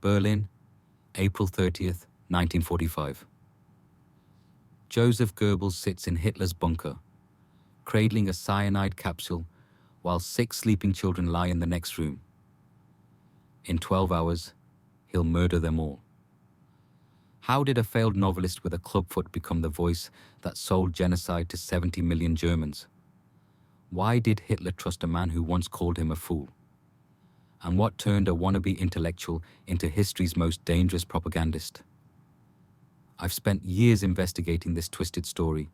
Berlin, April 30th, 1945. Joseph Goebbels sits in Hitler's bunker, cradling a cyanide capsule while 6 sleeping children lie in the next room. In 12 hours, he'll murder them all. How did a failed novelist with a clubfoot become the voice that sold genocide to 70 million Germans? Why did Hitler trust a man who once called him a fool? And what turned a wannabe intellectual into history's most dangerous propagandist? I've spent years investigating this twisted story,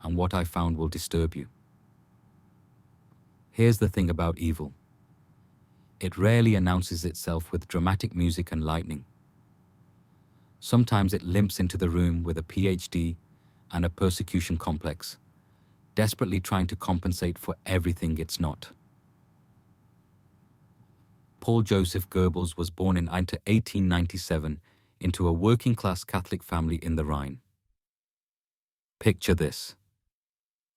and what I found will disturb you. Here's the thing about evil. It rarely announces itself with dramatic music and lightning. Sometimes it limps into the room with a PhD and a persecution complex, desperately trying to compensate for everything it's not. Paul Joseph Goebbels was born in 1897 into a working-class Catholic family in the Rhine. Picture this: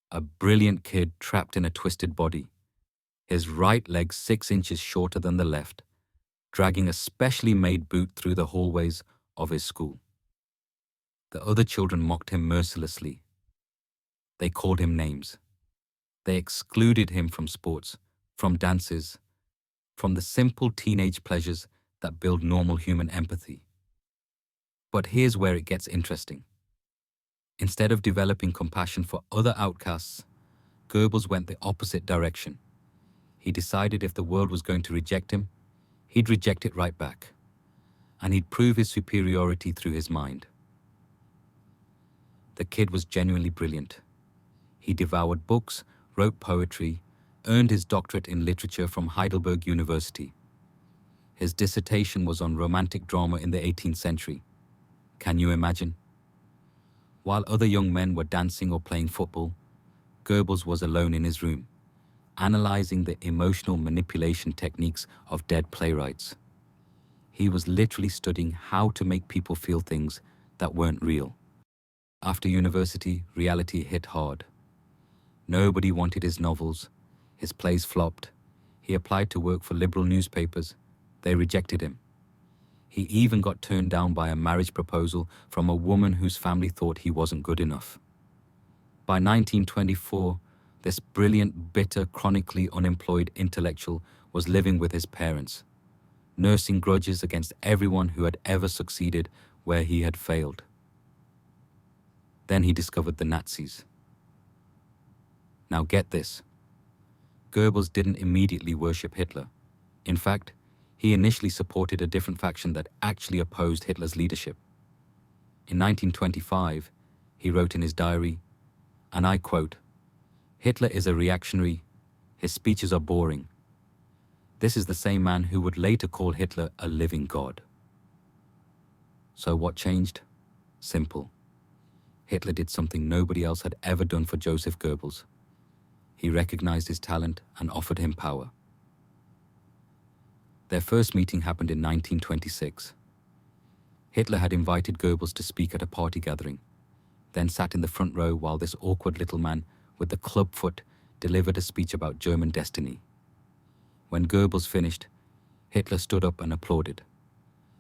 a brilliant kid trapped in a twisted body, his right leg 6 inches shorter than the left, dragging a specially made boot through the hallways of his school. The other children mocked him mercilessly. They called him names. They excluded him from sports, from dances, from the simple teenage pleasures that build normal human empathy. But here's where it gets interesting. Instead of developing compassion for other outcasts, Goebbels went the opposite direction. He decided if the world was going to reject him, he'd reject it right back, and he'd prove his superiority through his mind. The kid was genuinely brilliant. He devoured books, wrote poetry, earned his doctorate in literature from Heidelberg University. His dissertation was on romantic drama in the 18th century. Can you imagine? While other young men were dancing or playing football, Goebbels was alone in his room, analyzing the emotional manipulation techniques of dead playwrights. He was literally studying how to make people feel things that weren't real. After university, reality hit hard. Nobody wanted his novels. His plays flopped. He applied to work for liberal newspapers. They rejected him. He even got turned down by a marriage proposal from a woman whose family thought he wasn't good enough. By 1924, this brilliant, bitter, chronically unemployed intellectual was living with his parents, nursing grudges against everyone who had ever succeeded where he had failed. Then he discovered the Nazis. Now get this. Goebbels didn't immediately worship Hitler. In fact, he initially supported a different faction that actually opposed Hitler's leadership. In 1925, he wrote in his diary, and I quote, "Hitler is a reactionary. His speeches are boring." This is the same man who would later call Hitler a living god. So what changed? Simple. Hitler did something nobody else had ever done for Joseph Goebbels. He recognized his talent and offered him power. Their first meeting happened in 1926. Hitler had invited Goebbels to speak at a party gathering, then sat in the front row while this awkward little man with the clubfoot delivered a speech about German destiny. When Goebbels finished, Hitler stood up and applauded.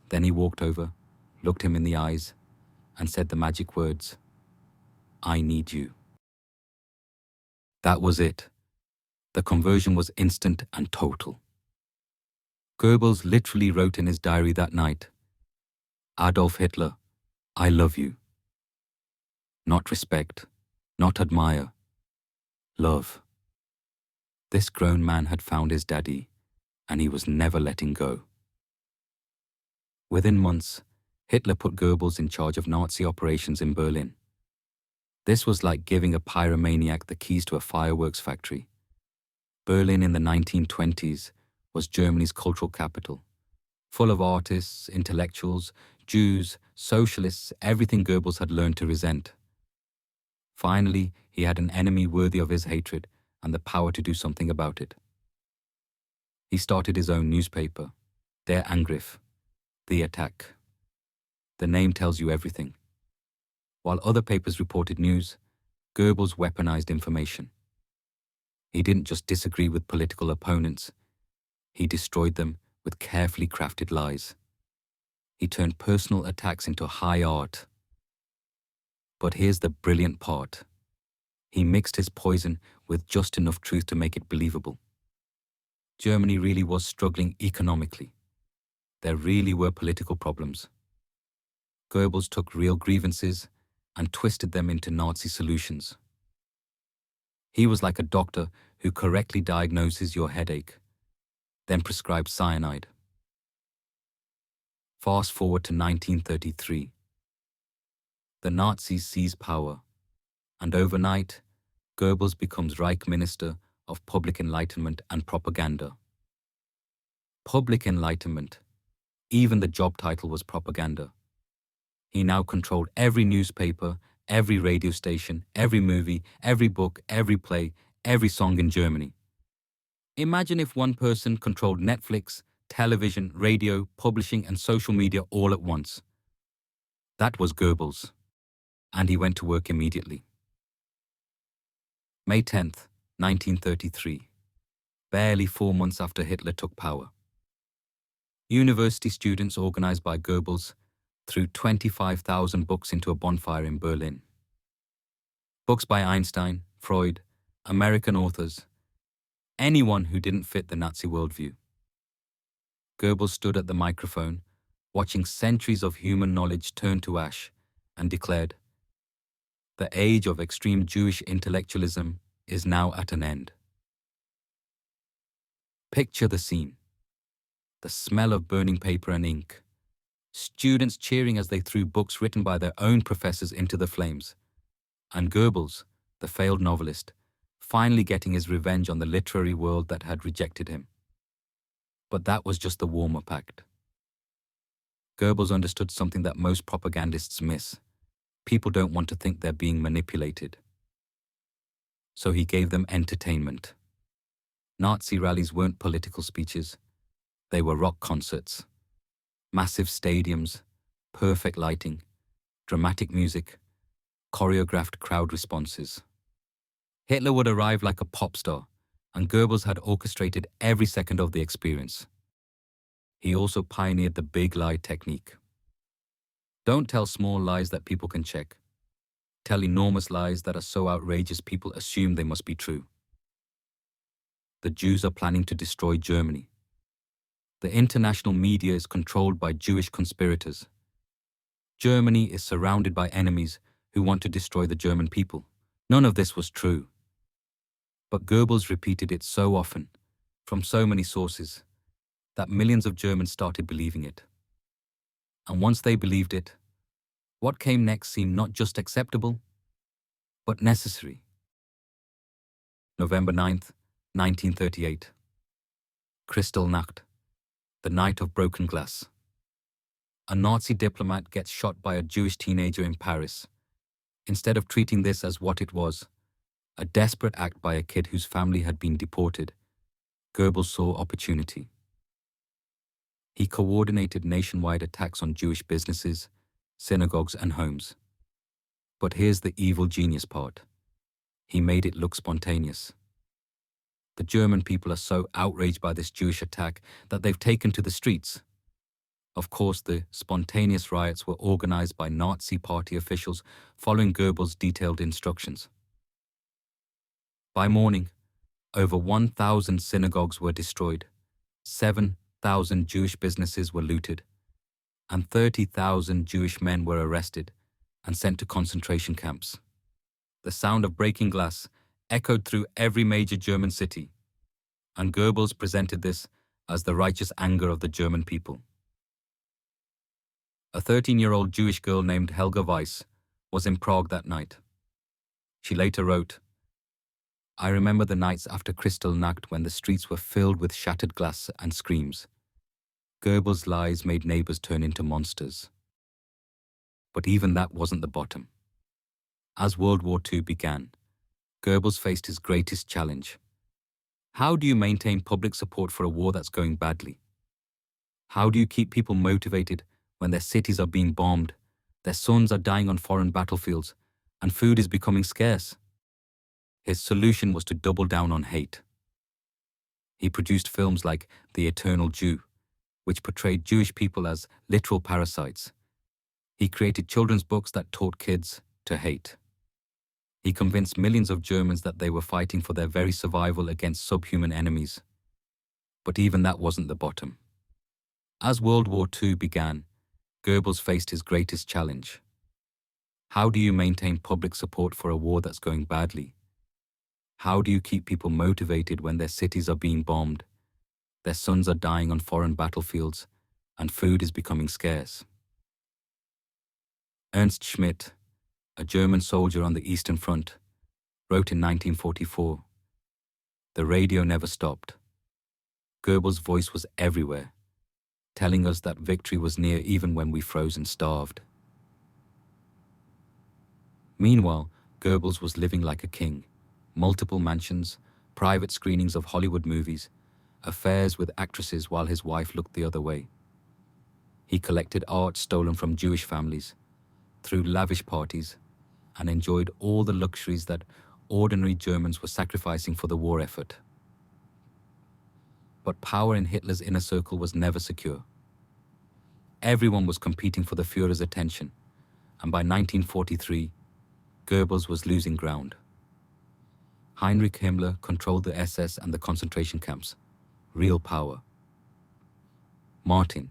Then he walked over, looked him in the eyes, and said the magic words, "I need you." That was it. The conversion was instant and total. Goebbels literally wrote in his diary that night, "Adolf Hitler, I love you." Not respect, not admire, love. This grown man had found his daddy, and he was never letting go. Within months, Hitler put Goebbels in charge of Nazi operations in Berlin. This was like giving a pyromaniac the keys to a fireworks factory. Berlin in the 1920s was Germany's cultural capital, full of artists, intellectuals, Jews, socialists, everything Goebbels had learned to resent. Finally, he had an enemy worthy of his hatred and the power to do something about it. He started his own newspaper, Der Angriff, The Attack. The name tells you everything. While other papers reported news, Goebbels weaponized information. He didn't just disagree with political opponents, he destroyed them with carefully crafted lies. He turned personal attacks into high art. But here's the brilliant part. He mixed his poison with just enough truth to make it believable. Germany really was struggling economically. There really were political problems. Goebbels took real grievances and twisted them into Nazi solutions. He was like a doctor who correctly diagnoses your headache, then prescribes cyanide. Fast forward to 1933. The Nazis seize power, and overnight, Goebbels becomes Reich Minister of Public Enlightenment and Propaganda. Public Enlightenment. Even the job title was propaganda. He now controlled every newspaper, every radio station, every movie, every book, every play, every song in Germany. Imagine if one person controlled Netflix, television, radio, publishing, and social media all at once. That was Goebbels, and he went to work immediately. May 10th, 1933, barely 4 months after Hitler took power. University students organized by Goebbels threw 25,000 books into a bonfire in Berlin. Books by Einstein, Freud, American authors, anyone who didn't fit the Nazi worldview. Goebbels stood at the microphone, watching centuries of human knowledge turn to ash, and declared, "The age of extreme Jewish intellectualism is now at an end." Picture the scene. The smell of burning paper and ink. Students cheering as they threw books written by their own professors into the flames. And Goebbels, the failed novelist, finally getting his revenge on the literary world that had rejected him. But that was just the warm-up act. Goebbels understood something that most propagandists miss. People don't want to think they're being manipulated. So he gave them entertainment. Nazi rallies weren't political speeches. They were rock concerts. Massive stadiums, perfect lighting, dramatic music, choreographed crowd responses. Hitler would arrive like a pop star, and Goebbels had orchestrated every second of the experience. He also pioneered the big lie technique. Don't tell small lies that people can check. Tell enormous lies that are so outrageous people assume they must be true. The Jews are planning to destroy Germany. The international media is controlled by Jewish conspirators. Germany is surrounded by enemies who want to destroy the German people. None of this was true. But Goebbels repeated it so often, from so many sources, that millions of Germans started believing it. And once they believed it, what came next seemed not just acceptable, but necessary. November 9th, 1938. Kristallnacht, the night of broken glass. A Nazi diplomat gets shot by a Jewish teenager in Paris. Instead of treating this as what it was, a desperate act by a kid whose family had been deported, Goebbels saw opportunity. He coordinated nationwide attacks on Jewish businesses, synagogues, and homes. But here's the evil genius part. He made it look spontaneous. The German people are so outraged by this Jewish attack that they've taken to the streets. Of course, the spontaneous riots were organized by Nazi party officials following Goebbels' detailed instructions. By morning, over 1,000 synagogues were destroyed, 7,000 Jewish businesses were looted, and 30,000 Jewish men were arrested and sent to concentration camps. The sound of breaking glass echoed through every major German city, and Goebbels presented this as the righteous anger of the German people. A 13-year-old Jewish girl named Helga Weiss was in Prague that night. She later wrote, "I remember the nights after Kristallnacht when the streets were filled with shattered glass and screams. Goebbels' lies made neighbors turn into monsters." But even that wasn't the bottom. As World War II began, Goebbels faced his greatest challenge. How do you maintain public support for a war that's going badly? How do you keep people motivated when their cities are being bombed, their sons are dying on foreign battlefields, and food is becoming scarce? His solution was to double down on hate. He produced films like The Eternal Jew, which portrayed Jewish people as literal parasites. He created children's books that taught kids to hate. He convinced millions of Germans that they were fighting for their very survival against subhuman enemies. But even that wasn't the bottom. As World War II began, Goebbels faced his greatest challenge. How do you maintain public support for a war that's going badly? How do you keep people motivated when their cities are being bombed, their sons are dying on foreign battlefields, and food is becoming scarce? Ernst Schmidt, a German soldier on the Eastern Front, wrote in 1944, "The radio never stopped. Goebbels' voice was everywhere, telling us that victory was near even when we froze and starved." Meanwhile, Goebbels was living like a king. Multiple mansions, private screenings of Hollywood movies, affairs with actresses while his wife looked the other way. He collected art stolen from Jewish families, threw lavish parties, and enjoyed all the luxuries that ordinary Germans were sacrificing for the war effort. But power in Hitler's inner circle was never secure. Everyone was competing for the Führer's attention, and by 1943, Goebbels was losing ground. Heinrich Himmler controlled the SS and the concentration camps. Real power. Martin,